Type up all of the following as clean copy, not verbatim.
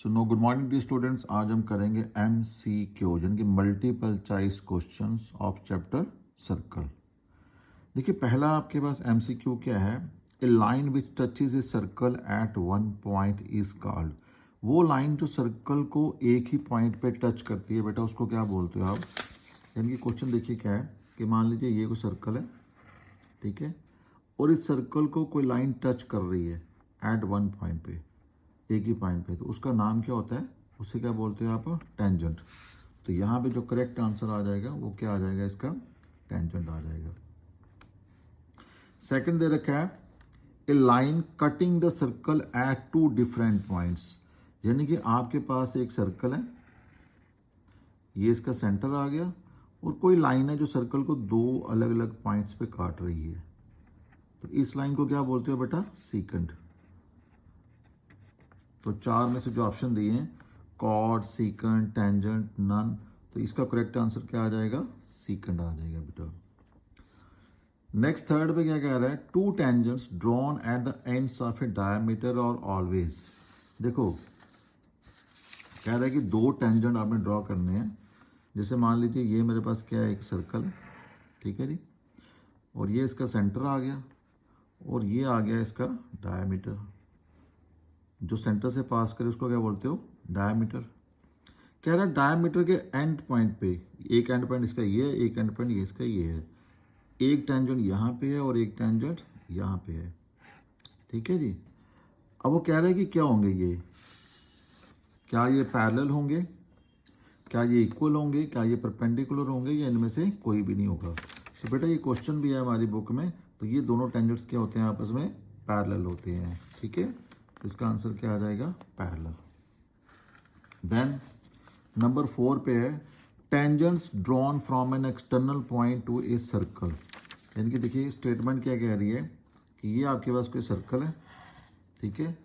So no good morning the students. आज हम करेंगे MCQ यानी कि multiple choice questions of chapter circle. देखिए पहला आपके पास MCQ क्या है, a line which touches a circle at one point is called. वो लाइन जो सर्कल को एक ही पॉइंट पे टच करती है बेटा उसको क्या बोलते हो आप। यानी कि क्वेश्चन देखिए क्या है कि मान लीजिए ये कोई सर्कल है, ठीक है, और इस सर्कल को कोई लाइन टच कर रही है एट वन पॉइंट पे, एक ही पॉइंट पे, तो उसका नाम क्या होता है, उसे क्या बोलते हैं आप, टेंजेंट। तो यहाँ पे जो करेक्ट आंसर आ जाएगा वो क्या आ जाएगा, इसका टेंजेंट आ जाएगा। सेकंड दे रखा है a line cutting the circle at two different points. यानी कि आपके पास एक सर्कल है, ये इसका सेंटर आ गया, और कोई लाइन है जो सर्कल को दो अलग अलग पॉइंट्स पे काट रही है, तो इस लाइन को क्या बोलते हो बेटा, सीकेंट। तो चार में से जो ऑप्शन दिए हैं, कॉर्ड, सीकेंट, टेंजेंट, नन, तो इसका करेक्ट आंसर क्या आ जाएगा, सीकेंट आ जाएगा बेटा। नेक्स्ट थर्ड पे क्या कह रहा है, to tangents drawn at the ends of A diameter और ऑलवेज। देखो कह रहा है कि दो टेंजेंट आपने ड्रॉ करने हैं। जैसे मान लीजिए ये मेरे पास क्या है, एक सर्कल है, ठीक है जी, और ये इसका सेंटर आ गया, और ये आ गया इसका डायमीटर। जो सेंटर से पास करे उसको क्या बोलते हो, डायमीटर। कह रहा है डायमीटर के एंड पॉइंट पे, एक एंड पॉइंट इसका ये है, एक एंड पॉइंट ये इसका ये है, एक टेंजेंट यहाँ पे है और एक टेंजेंट यहाँ पे है, ठीक है जी। अब वो कह रहा है कि क्या होंगे ये, क्या ये पैरेलल होंगे, क्या ये इक्वल होंगे, क्या ये परपेंडिकुलर होंगे, या इनमें से कोई भी नहीं होगा। तो बेटा ये क्वेश्चन भी है हमारी बुक में, तो ये दोनों टेंजेंट्स क्या होते हैं, आपस में पैरेलल होते हैं, ठीक है। तो इसका आंसर क्या आ जाएगा, पैरेलल। देन नंबर 4 पे है tangents drawn from an external point two a circle. यानी कि देखिए स्टेटमेंट क्या कह रही है कि ये आपके पास कोई सर्कल है, ठीक है,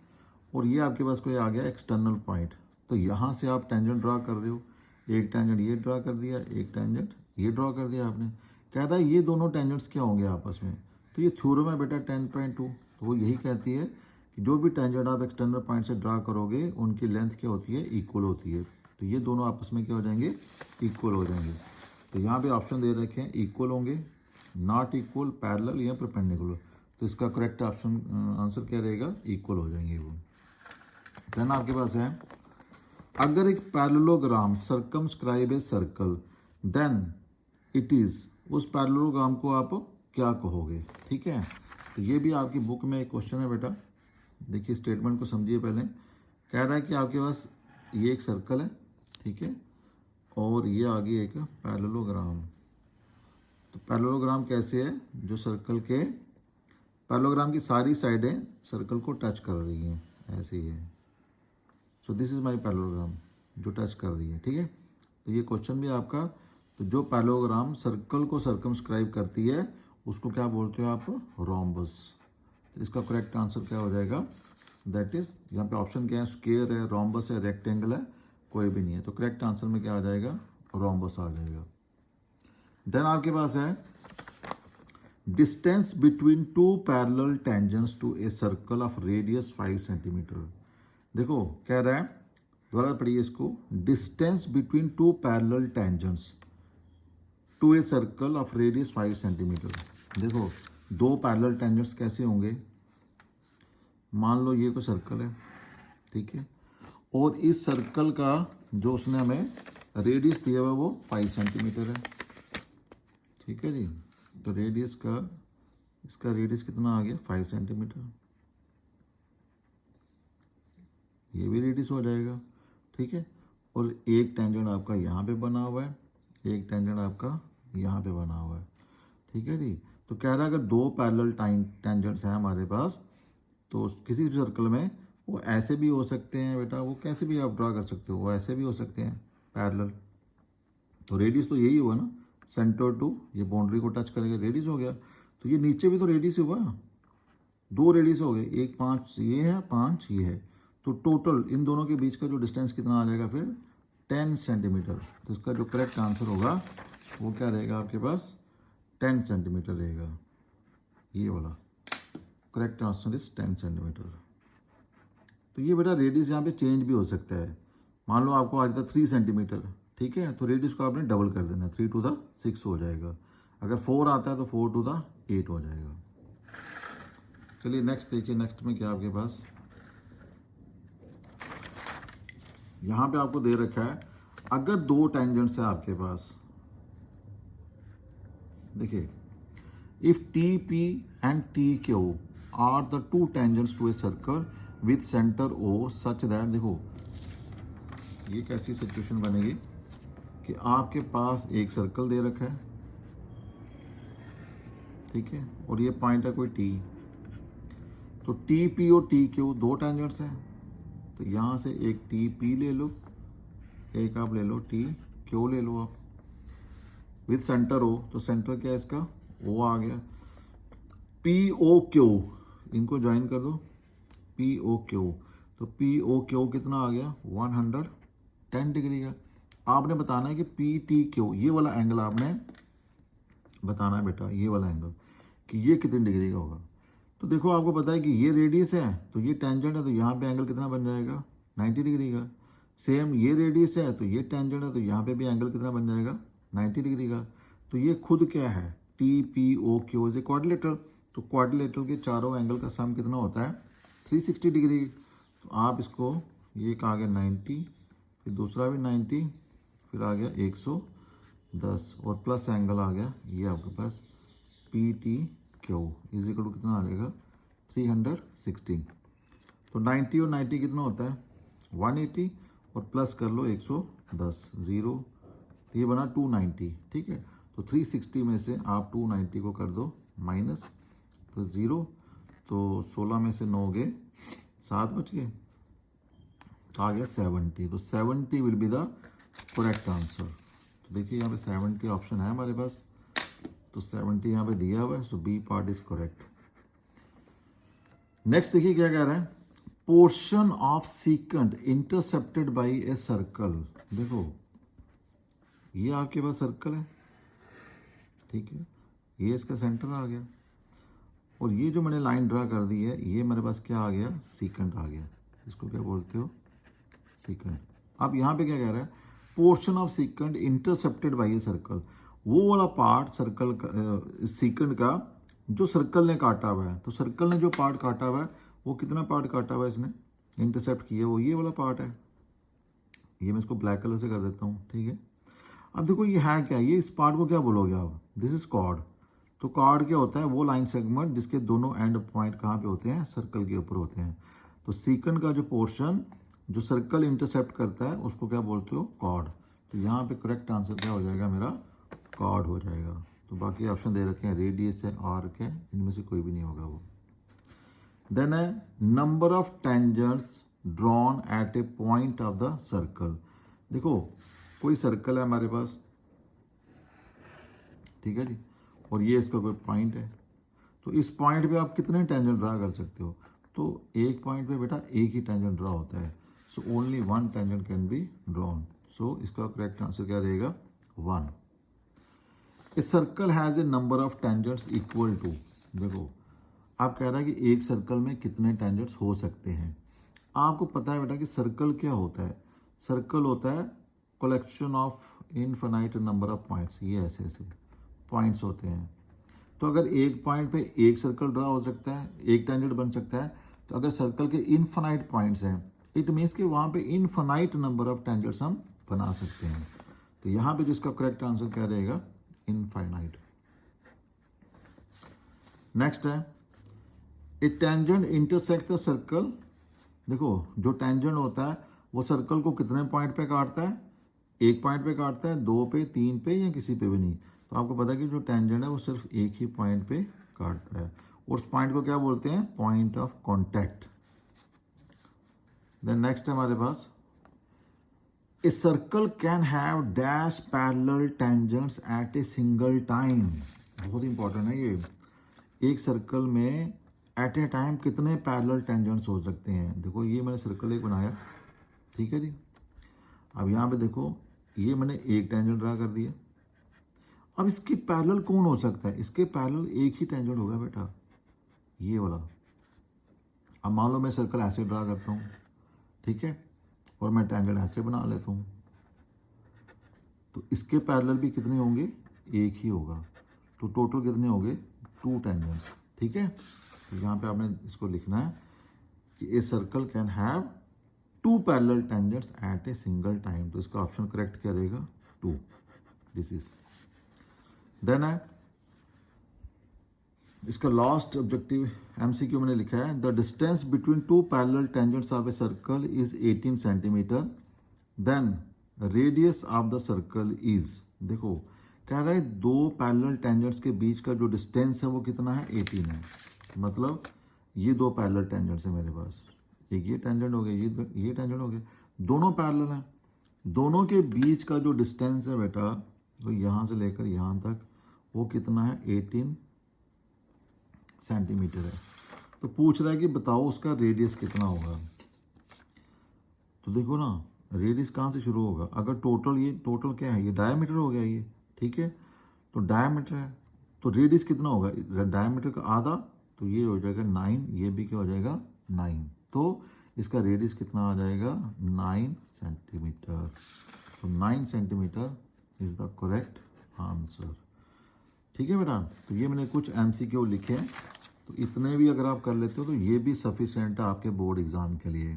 और ये आपके पास कोई आ गया एक्सटर्नल पॉइंट। तो यहाँ से आप टेंजेंट ड्रा कर रहे हो, एक टेंजेंट ये ड्रा कर दिया, एक टेंजेंट ये ड्रा कर दिया आपने। कह रहा है ये दोनों टेंजेंट्स क्या होंगे आपस में, तो ये थ्योरम है बेटा 10.2, तो वो यही कहती है कि जो भी टेंजेंट आप एक्सटर्नल पॉइंट से ड्रा करोगे उनकी लेंथ क्या होती है, इक्वल होती है। तो ये दोनों आपस में क्या हो जाएंगे, इक्वल हो जाएंगे। तो यहाँ पे ऑप्शन दे रखे हैं, इक्वल होंगे, नॉट इक्वल, पैरेलल या परपेंडिकुलर। तो इसका करेक्ट ऑप्शन आंसर क्या रहेगा, इक्वल हो जाएंगे वो। देन आपके पास है अगर एक parallelogram circumscribe a circle then it is, उस पैरेललोग्राम को आप क्या कहोगे, ठीक है। तो ये भी आपकी बुक में एक क्वेश्चन है बेटा। देखिए स्टेटमेंट को समझिए पहले। कह रहा है कि आपके पास ये एक सर्कल है, ठीक है, और ये आगे एक पैरेललोग्राम। तो पैरेललोग्राम कैसे है, जो सर्कल के, पैरेललोग्राम की सारी साइडें सर्कल को टच कर रही हैं, ऐसे ही है। So this is my parallelogram जो टच कर रही है, ठीक है। तो ये क्वेश्चन भी आपका, तो जो पैरेललोग्राम सर्कल को सर्कमस्क्राइब करती है उसको क्या बोलते हो आप, रोम्बस। तो इसका करेक्ट आंसर क्या हो जाएगा, दैट इज, यहाँ पे ऑप्शन क्या है, स्क्वायर है, रोम्बस है, रेक्टेंगल है, कोई भी नहीं है। तो करेक्ट आंसर में क्या आ जाएगा, रोम्बस आ जाएगा। देन आपके पास है distance between two parallel tangents to a circle of radius 5 centimetre. देखो कह रहा है, दोबारा पढ़िए इसको, distance between two parallel tangents to a circle of radius 5 centimetre. देखो दो पैरेलल टेंजेंट्स कैसे होंगे, मान लो ये कोई सर्कल है, ठीक है, और इस सर्कल का जो उसने हमें रेडियस दिया हुआ वो 5 सेंटीमीटर है, ठीक है जी। तो रेडियस का, इसका रेडियस कितना आ गया, 5 सेंटीमीटर, ये भी रेडियस हो जाएगा, ठीक है। और एक टेंजेंट आपका यहाँ पे बना हुआ है, एक टेंजेंट आपका यहाँ पे बना हुआ है, ठीक है जी। तो कह रहा है अगर दो पैरेलल टेंजेंट्स हैं हमारे पास, तो किसी भी सर्कल में वो ऐसे भी हो सकते हैं बेटा, वो कैसे भी आप ड्रा कर सकते हो, वो ऐसे भी हो सकते हैं पैरेलल। तो रेडियस तो यही हुआ ना, सेंटर टू ये बाउंड्री को टच करेगा, रेडियस हो गया। तो ये नीचे भी तो रेडियस हुआ, दो रेडियस हो गए, एक 5 ये है, 5 ये है, तो टोटल इन दोनों के बीच का जो डिस्टेंस कितना आ जाएगा फिर, 10 सेंटीमीटर। तो इसका जो करेक्ट आंसर होगा वो क्या रहेगा आपके पास, 10 सेंटीमीटर रहेगा, ये वाला करेक्ट आंसर इज 10 सेंटीमीटर। तो ये बेटा रेडियस यहाँ पे चेंज भी हो सकता है। मान लो आपको आज था 3 सेंटीमीटर, ठीक है, तो रेडियस को आपने डबल कर देना, 3 टू द 6 हो जाएगा। अगर 4 आता है तो 4 टू द 8 हो जाएगा। चलिए नेक्स्ट देखिए, नेक्स्ट में क्या आपके पास यहाँ पे आपको दे रखा है, अगर 2 टेंजेंट्स है आपके पास, देखिए, if T P and T Q are the 2 tangents to a circle with centre O such that, देखो ये कैसी सिचुएशन बनेगी कि आपके पास एक सर्कल दे रखा है, ठीक है, और ये पॉइंट है कोई टी, तो टी पी और टी क्यू 2 टेंजेंट्स हैं, तो यहाँ से एक टी पी ले लो, एक आप ले लो टी क्यू ले लो आप, विथ सेंटर ओ, तो सेंटर क्या है इसका, ओ आ गया, पी ओ क्यू, इनको ज्वाइन कर दो, पी ओ क्यू, तो पी ओ क्यू कितना आ गया 110 डिग्री का। आपने बताना है कि पी टी क्यू, ये वाला एंगल आपने बताना है बेटा, ये वाला एंगल कि ये कितनी डिग्री का होगा। तो देखो आपको पता है कि ये रेडियस है, तो ये टेंजेंट है, तो यहाँ पे एंगल कितना बन जाएगा 90 डिग्री का। सेम ये रेडियस है, तो ये टेंजेंट है, तो यहाँ पे भी एंगल कितना बन जाएगा 90 डिग्री का। तो ये खुद क्या है, T P O Q is a quadrilateral, तो क्वाड्रिलेटरल के चारों एंगल का सम कितना होता है 360 डिग्री। तो आप इसको, ये एक आ गया 90, फिर दूसरा भी 90, फिर आ गया 110, और प्लस एंगल आ गया ये आपके पास P T Q is equal to कितना आ जाएगा 360। तो 90 और 90 कितना होता है 180, और प्लस कर लो 110, ज़ीरो, तो ये बना 290, ठीक है। तो 360 में से आप 290 को कर दो माइनस, तो ज़ीरो, तो 16 में से 9 गए 7 बच गए, आ गया 70। तो 70 will be the correct answer. तो देखिए यहाँ पे 70 ऑप्शन है हमारे पास, तो 70 यहाँ पे दिया हुआ है, so B part is correct. Next देखिए क्या कह रहा है, portion of secant intercepted by a circle. देखो ये आपके पास सर्कल है, ठीक है, ये इसका सेंटर आ गया, और ये जो मैंने लाइन ड्रा कर दी है, ये मेरे पास क्या आ गया सीकेंट आ गया, इसको क्या बोलते हो सीकेंट। अब यहाँ पे क्या कह रहा है, portion of secant intercepted by a circle, वो वाला पार्ट सर्कल का सीकेंट का जो सर्कल ने काटा हुआ है। तो सर्कल ने जो पार्ट काटा हुआ है, वो कितना पार्ट काटा हुआ है इसने इंटरसेप्ट किया, वो ये वाला पार्ट है। ये मैं इसको ब्लैक कलर से कर देता हूँ, ठीक है। अब देखो ये है क्या, ये इस पार्ट को क्या बोलोगे आप, दिस इज कॉर्ड। तो कॉर्ड क्या होता है, वो लाइन सेगमेंट जिसके दोनों एंड पॉइंट कहाँ पे होते हैं, सर्कल के ऊपर होते हैं। तो सीकेंट का जो पोर्शन जो सर्कल इंटरसेप्ट करता है उसको क्या बोलते हो, कॉर्ड। तो यहाँ पे करेक्ट आंसर क्या हो जाएगा मेरा, कॉर्ड हो जाएगा। तो बाकी ऑप्शन दे रखे हैं, रेडियस है, आर्क है, इनमें से कोई भी नहीं होगा वो। देन है number of tangents drawn at A point of the circle. देखो कोई सर्कल है हमारे पास, ठीक है जी, और ये इसका कोई पॉइंट है, तो इस पॉइंट पे आप कितने टेंजेंट ड्रा कर सकते हो, तो एक पॉइंट पे बेटा एक ही टेंजेंट ड्रा होता है, so only 1 tangent can be drawn. So इसका करेक्ट आंसर क्या रहेगा 1। A circle has a number of tangents equal to, देखो आप कह रहा है कि एक सर्कल में कितने टेंजेंट्स हो सकते हैं। आपको पता है बेटा कि सर्कल क्या होता है, सर्कल होता है collection of infinite number of points, ये ऐसे ऐसे पॉइंट्स होते हैं। तो अगर एक पॉइंट पे एक सर्कल ड्रा हो सकता है, एक टेंजेंट बन सकता है, तो अगर सर्कल के इनफिनाइट पॉइंट्स हैं, इट मीन्स कि वहाँ पे इनफिनाइट नंबर ऑफ टेंजेंट्स हम बना सकते हैं। तो यहाँ पे जिसका करेक्ट आंसर क्या रहेगा, इनफाइनाइट। नेक्स्ट है ए टेंजेंट इंटरसेक्ट द सर्कल। देखो जो टेंजेंट होता है वो सर्कल को कितने पॉइंट पे काटता है, एक पॉइंट पे काटता है, 2 पे, 3 पे, या किसी पे भी नहीं। तो आपको पता है कि जो टेंजेंट है वो सिर्फ एक ही पॉइंट पे काटता है, और उस पॉइंट को क्या बोलते हैं, point of contact. Then next है हमारे पास a circle can have dash parallel tangents at a single time. बहुत इंपॉर्टेंट है ये, एक सर्कल में एट ए टाइम कितने पैरेलल टेंजेंट्स हो सकते हैं। देखो ये मैंने सर्कल एक बनाया, ठीक है जी। अब यहाँ पे देखो ये मैंने एक टेंजेंट ड्रा कर दिया, अब इसके पैरेलल कौन हो सकता है, इसके पैरेलल एक ही टेंजेंट होगा बेटा, ये वाला। अब मान लो मैं सर्कल ऐसे ड्रा करता हूँ, ठीक है, और मैं टेंजेंट ऐसे बना लेता हूँ, तो इसके पैरेलल भी कितने होंगे, एक ही होगा, तो टोटल कितने होंगे, 2 टेंजेंट्स। ठीक है, तो यहाँ पे आपने इसको लिखना है कि ए circle can have 2 parallel tangents at a single time, तो इसका ऑप्शन करेक्ट क्या रहेगा, 2। दिस इज देन है इसका लास्ट ऑब्जेक्टिव एमसीक्यू मैंने लिखा है, the distance between 2 parallel tangents of a circle is 18 centimetre, then radius of the circle is, देखो कह रहा है 2 पैरेलल टेंजेंट्स के बीच का जो डिस्टेंस है वो कितना है, 18 है। मतलब ये 2 पैरेलल टेंजेंट्स है मेरे पास, एक ये टेंजेंट हो गया, ये टेंजेंट हो गया, दोनों पैरेलल हैं, दोनों के बीच का जो डिस्टेंस है बेटा, तो यहाँ से लेकर यहाँ तक वो कितना है, 18 सेंटीमीटर है। तो पूछ रहा है कि बताओ उसका रेडियस कितना होगा। तो देखो ना, रेडियस कहाँ से शुरू होगा, अगर टोटल, ये टोटल क्या है, ये डायमीटर हो गया ये, ठीक है, तो डायमीटर है, तो रेडियस कितना होगा, डायमीटर का आधा, तो ये हो जाएगा 9, ये भी क्या हो जाएगा 9, तो इसका रेडियस कितना आ जाएगा, 9 सेंटीमीटर। तो 9 centimetre is the correct answer. ठीक है बेटा, तो ये मैंने कुछ एमसीक्यू लिखे हैं, तो इतने भी अगर आप कर लेते हो तो ये भी सफिशिएंट है आपके बोर्ड एग्ज़ाम के लिए।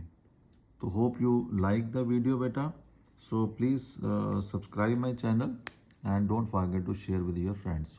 तो hope you like the video बेटा, so please subscribe my channel and don't forget to share with your friends.